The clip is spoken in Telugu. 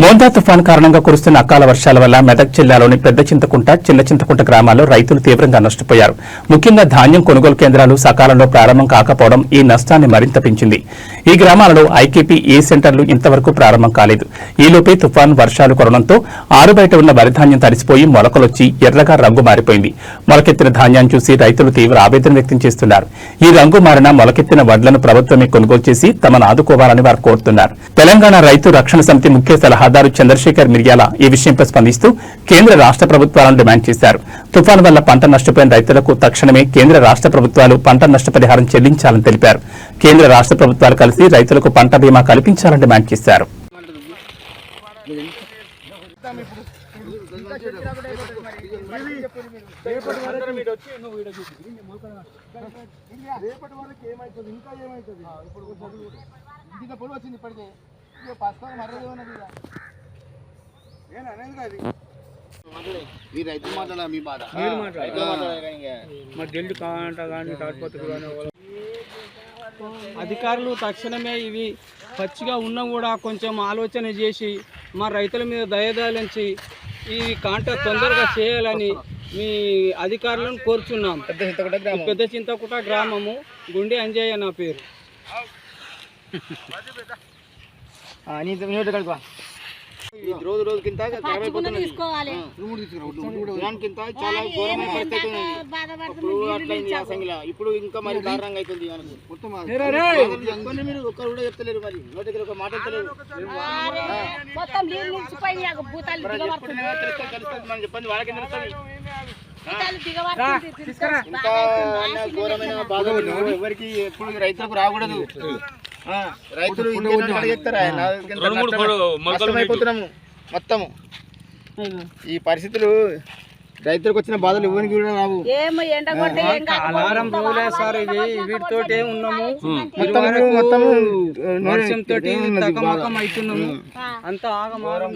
మోందా తుఫాన్ కారణంగా కురుస్తున్న అకాల వర్షాల వల్ల మెదక్ జిల్లాలోని పెద్ద చింతకుంట చిన్న చింతకుంట గ్రామాల్లో రైతులు తీవ్రంగా నష్టపోయారు. ముఖ్యంగా ధాన్యం కొనుగోలు కేంద్రాలు సకాలంలో ప్రారంభం కాకపోవడం ఈ నష్టాన్ని మరింత పెంచింది. ఈ గ్రామాలలో ఐకేపీ ఏ సెంటర్లు ఇంతవరకు ప్రారంభం కాలేదు. ఈలోపే తుఫాన్ వర్షాలు కురవడంతో ఆరుబయట ఉన్న వరి ధాన్యం తడిసిపోయి మొలకలొచ్చి ఎర్రగా రంగు మారిపోయింది. మొలకెత్తిన ధాన్యాన్ని చూసి రైతులు తీవ్ర ఆవేదన వ్యక్తం చేస్తున్నారు. ఈ రంగు మారిన మొలకెత్తిన వడ్లను ప్రభుత్వమే కొనుగోలు చేసి తమను ఆదుకోవాలని వారు కోరుతున్నారు. తెలంగాణ రైతు రక్షణ సమితి ముఖ్య సలహాదారు చంద్రశేఖర్ మిర్యాల ఈ విషయంపై స్పందిస్తూ కేంద్ర రాష్ట్ర ప్రభుత్వాలను డిమాండ్ చేశారు. తుఫాను వల్ల పంట నష్టపోయిన రైతులకు తక్షణమే కేంద్ర రాష్ట్ర ప్రభుత్వాలు పంట నష్టపరిహారం చెల్లించాలని తెలిపారు. కేంద్ర రాష్ట్ర ప్రభుత్వాలు కలిసి రైతులకు పంట బీమా కల్పించాలని డిమాండ్ చేశారు. అధికారులు తక్షణమే ఇవి పచ్చిగా ఉన్నా కూడా కొంచెం ఆలోచన చేసి మా రైతుల మీద దయదాలించి ఈ కాంట తొందరగా చేయాలని మీ అధికారులను కోరుచున్నాం. పెద్ద చింతకుంట గ్రామము, గుండె అంజయ్య నా పేరు. రోజు కింద చాలా ఘోరమైన పరిస్థితి ఉంది. అట్లయింది అసంగిలా. ఇప్పుడు ఇంకా మరి దారుణంగా అవుతుంది. మీరు ఒక్కరు కూడా చెప్తలేరు, మరి నోటి దగ్గర ఒక మాట చెప్తలేరు. చెప్పండి, వాళ్ళకి ఇంకా ఘోరమైన బాధ ఎవరికి ఎప్పుడు రైతులకు రాకూడదు. రైతులు నష్టమైపోతున్నాము మొత్తము. ఈ పరిస్థితులు రైతులకు వచ్చిన బాధలు ఎవరికి కూడా రావు. అలారం రోజులే సార్ ఇది. వీటితోటే ఉన్నాము, వర్షంతో తకమకం అవుతున్నాము. అంతా ఆగమాగం.